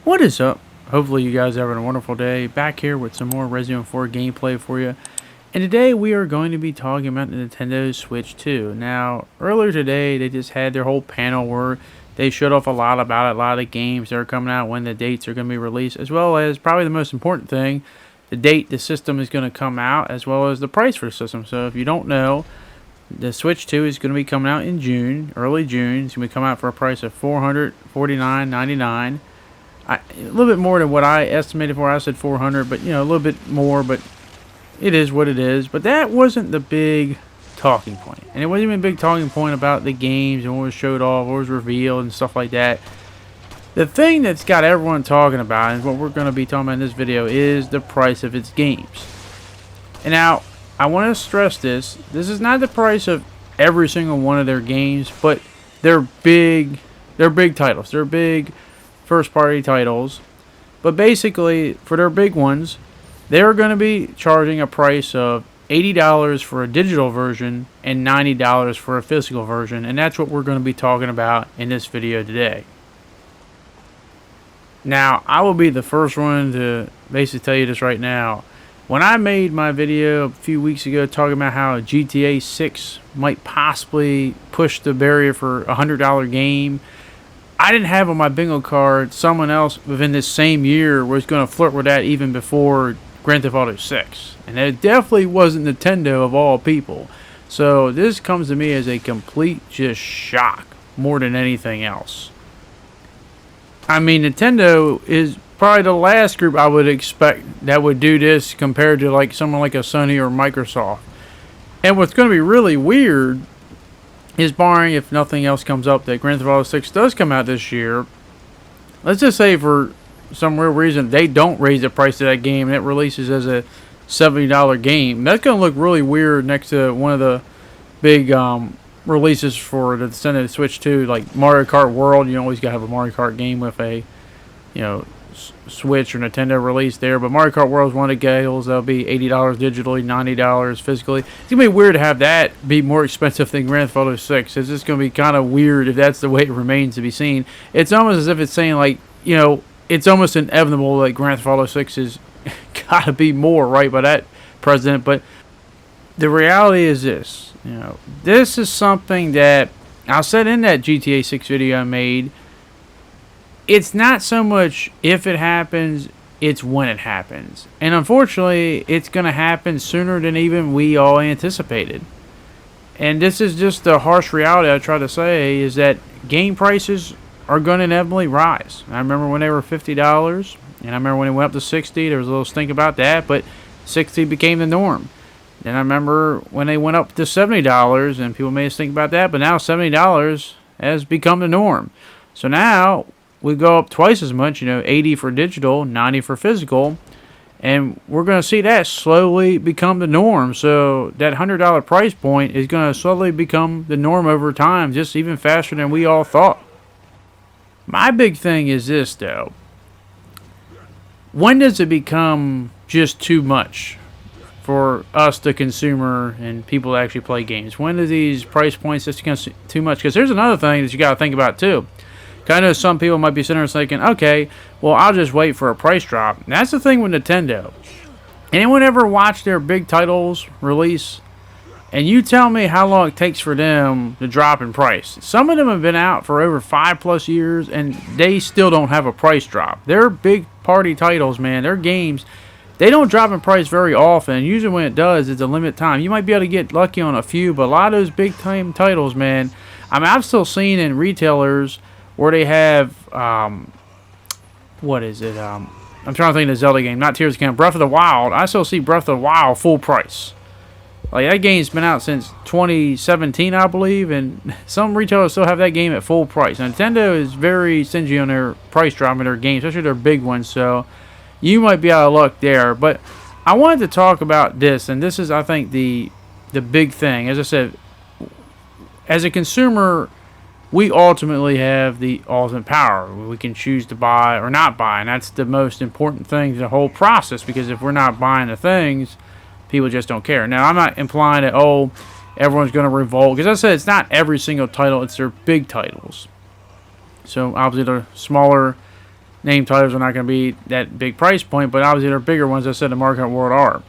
What is up? Hopefully you guys are having a wonderful day. Back here with some more Resident Evil 4 gameplay for you. And today we are going to be talking about the Nintendo Switch 2. Now, earlier today they just had their whole panel where they showed off a lot about it, a lot of the games that are coming out, when the dates are going to be released, as well as probably the most important thing, the date the system is going to come out, as well as the price for the system. So if you don't know, the Switch 2 is going to be coming out in June, early June. It's going to be coming out for a price of $449.99. A little bit more than what I estimated for. I said 400, but a little bit more, but it is what it is. But that wasn't the big talking point. And it wasn't even a big talking point about the games and what was showed off, what was revealed and stuff like that. The thing that's got everyone talking about, and what we're going to be talking about in this video, is the price of its games. And now, I want to stress this. This is not the price of every single one of their games, but they're big titles. They're big first-party titles, but basically for their big ones, they're going to be charging a price of $80 for a digital version and $90 for a physical version, and that's what we're going to be talking about in this video today. Now, I will be the first one to basically tell you this right now. When I made my video a few weeks ago talking about how GTA6 might possibly push the barrier for a $100 game, I didn't have on my bingo card someone else within this same year was going to flirt with that even before Grand Theft Auto 6. And it definitely wasn't Nintendo of all people. So this comes to me as a complete just shock more than anything else. I mean, Nintendo is probably the last group I would expect that would do this compared to like someone like a Sony or Microsoft. And what's going to be really weird is, barring if nothing else comes up, that Grand Theft Auto 6 does come out this year. Let's just say for some real reason they don't raise the price of that game and it releases as a $70 game. That's going to look really weird next to one of the big releases for the Nintendo Switch 2, like Mario Kart World. You always got to have a Mario Kart game with a, Switch or Nintendo release there, but Mario Kart World is one of the deals. That'll be $80 digitally, $90 physically. It's gonna be weird to have that be more expensive than Grand Theft Auto 6. It's just gonna be kind of weird if that's the way it remains to be seen. It's almost as if it's saying, like, it's almost inevitable that Grand Theft Auto 6 is gotta be more, right, by that president. But the reality is this: this is something that I said in that GTA 6 video I made. It's not so much if it happens, it's when it happens. And unfortunately, it's going to happen sooner than even we all anticipated. And this is just the harsh reality I try to say, is that game prices are going to inevitably rise. I remember when they were $50, and I remember when it went up to $60, there was a little stink about that, but $60 became the norm. Then I remember when they went up to $70, and people made us think about that, but now $70 has become the norm. So now we go up twice as much, $80 for digital, $90 for physical, and we're going to see that slowly become the norm. So that $100 price point is going to slowly become the norm over time, just even faster than we all thought. My big thing is this, though. When does it become just too much for us, the consumer, and people that actually play games? When do these price points just become too much? Because there's another thing that you got to think about, too. I know some people might be sitting there thinking, okay, well, I'll just wait for a price drop. And that's the thing with Nintendo. Anyone ever watch their big titles release? And you tell me how long it takes for them to drop in price. Some of them have been out for over 5+ years, and they still don't have a price drop. They're big party titles, man. They're games. They don't drop in price very often. Usually when it does, it's a limited time. You might be able to get lucky on a few, but a lot of those big time titles, man, I've still seen in retailers where they have, what is it? I'm trying to think of the Zelda game, not Tears of the Kingdom, Breath of the Wild. I still see Breath of the Wild full price. Like, that game's been out since 2017, I believe, and some retailers still have that game at full price. Now, Nintendo is very stingy on their price drop in their games, especially their big ones, so you might be out of luck there. But I wanted to talk about this, and this is, I think, the big thing. As I said, as a consumer, we ultimately have the ultimate power. We can choose to buy or not buy, and that's the most important thing to the whole process, because if we're not buying the things, people just don't care. Now, I'm not implying that, everyone's going to revolt, because as I said, it's not every single title, it's their big titles. So, obviously, the smaller name titles are not going to be that big price point, but obviously they're bigger ones. I said the Mario Kart World are.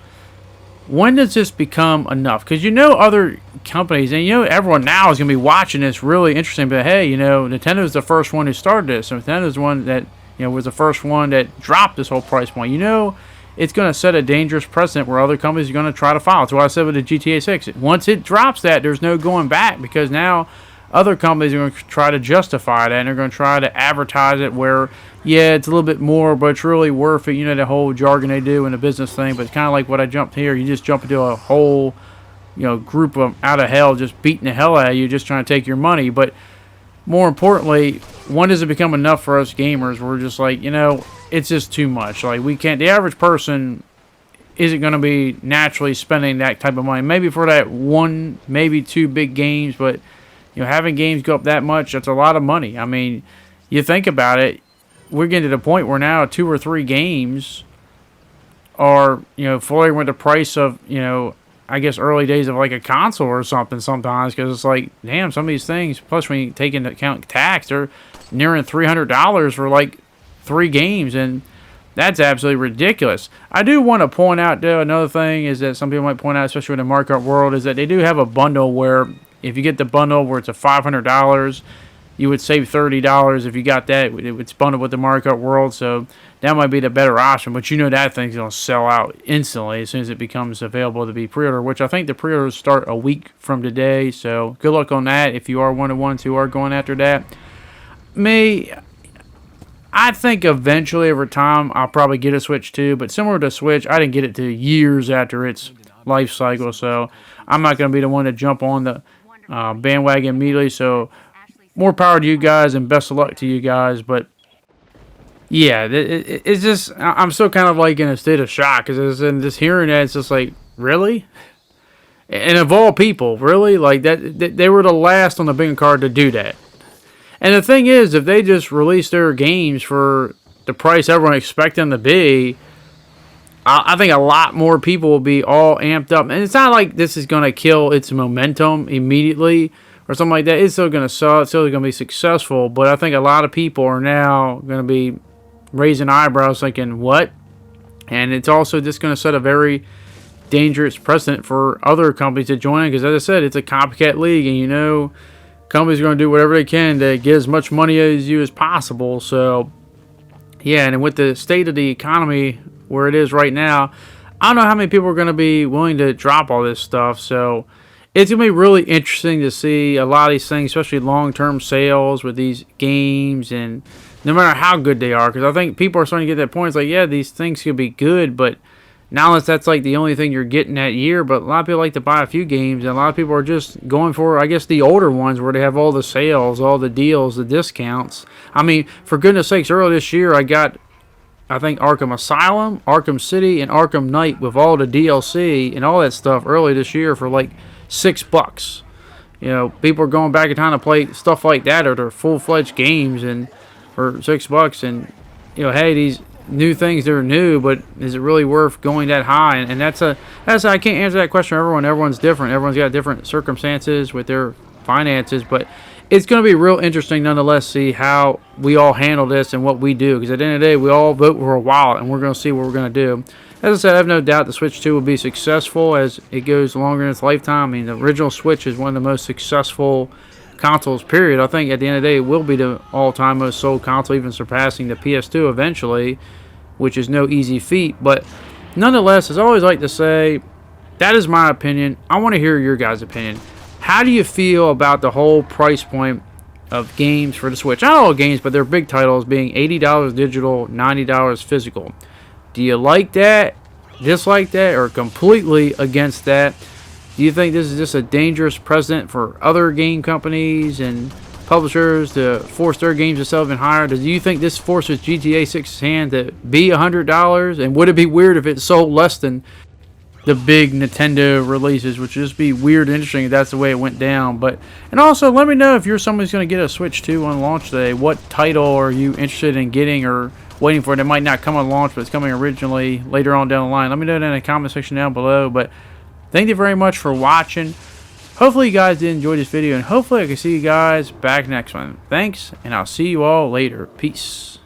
When does this become enough? Because other companies, and everyone now is going to be watching this really interesting. But hey, Nintendo's the first one who started this. So Nintendo's the one that was the first one that dropped this whole price point. It's going to set a dangerous precedent where other companies are going to try to follow. That's what I said with the GTA 6. Once it drops that, there's no going back, because now other companies are going to try to justify that, and they're going to try to advertise it where, yeah, it's a little bit more, but it's really worth it. The whole jargon they do in the business thing. But it's kind of like what I jumped here. You just jump into a whole, group of out of hell just beating the hell out of you, just trying to take your money. But more importantly, when does it become enough for us gamers? We're just like, it's just too much. Like, we can't. The average person isn't going to be naturally spending that type of money. Maybe for that one, maybe two big games, but having games go up that much, that's a lot of money. I mean, you think about it, we're getting to the point where now 2 or 3 games are, flirting with the price of, I guess early days of like a console or something sometimes, because it's like, damn, some of these things, plus when you take into account tax, they're nearing $300 for like 3 games, and that's absolutely ridiculous. I do want to point out, though, another thing is that some people might point out, especially in the Mario Kart World, is that they do have a bundle where if you get the bundle where it's a $500, you would save $30 if you got that. It's bundled with the Mario Kart World, so that might be the better option. But that thing's going to sell out instantly as soon as it becomes available to be pre-order, which I think the pre-orders start a week from today. So good luck on that if you are one of the ones who are going after that. I think eventually over time I'll probably get a Switch too, but similar to Switch, I didn't get it to years after its life cycle, so I'm not going to be the one to jump on the bandwagon immediately. So more power to you guys and best of luck to you guys. But yeah, it's just, I'm still kind of like in a state of shock, because just hearing that, it's just like, really? And of all people, really? Like that, they were the last on the bingo card to do that. And the thing is, if they just release their games for the price everyone expects them to be, I think a lot more people will be all amped up. And it's not like this is going to kill its momentum immediately or something like that. It's still going to sell. It's still going to be successful. But I think a lot of people are now going to be raising eyebrows thinking, what? And it's also just going to set a very dangerous precedent for other companies to join in. Because as I said, it's a copycat league. And companies are going to do whatever they can to get as much money as you as possible. So, yeah, and with the state of the economy where it is right now, I don't know how many people are going to be willing to drop all this stuff. So it's going to be really interesting to see a lot of these things, especially long-term sales with these games, and no matter how good they are, because I think people are starting to get that point. It's like, yeah, these things could be good, but not unless that's like the only thing you're getting that year. But a lot of people like to buy a few games, and a lot of people are just going for, I guess, the older ones where they have all the sales, all the deals, the discounts. I mean, for goodness sakes, earlier this year I got, I think, Arkham Asylum, Arkham City, and Arkham Knight with all the DLC and all that stuff early this year for like $6. People are going back in time to play stuff like that, or their full-fledged games, and for $6. And hey, these new things, they're new, but is it really worth going that high? And that's I can't answer that question for everyone. Everyone's different. Everyone's got different circumstances with their finances, but it's going to be real interesting nonetheless, see how we all handle this and what we do, because at the end of the day, we all vote for a wallet, and we're going to see what we're going to do. As I said, I have no doubt the Switch 2 will be successful as it goes longer in its lifetime. I mean, the original Switch is one of the most successful consoles, period. I think at the end of the day, it will be the all-time most sold console, even surpassing the PS2 eventually, which is no easy feat. But nonetheless, as I always like to say, that is my opinion. I want to hear your guys' opinion. How do you feel about the whole price point of games for the Switch? Not all games, but their big titles being $80 digital, $90 physical. Do you like that, dislike that, or completely against that? Do you think this is just a dangerous precedent for other game companies and publishers to force their games to sell even higher? Do you think this forces GTA 6's hand to be $100? And would it be weird if it sold less than the big Nintendo releases, which would just be weird and interesting if that's the way it went down? And also, let me know if you're someone who's going to get a Switch 2 on launch day. What title are you interested in getting or waiting for? It might not come on launch, but it's coming originally later on down the line. Let me know that in the comment section down below. But thank you very much for watching. Hopefully you guys did enjoy this video, and hopefully I can see you guys back next one. Thanks, and I'll see you all later. Peace.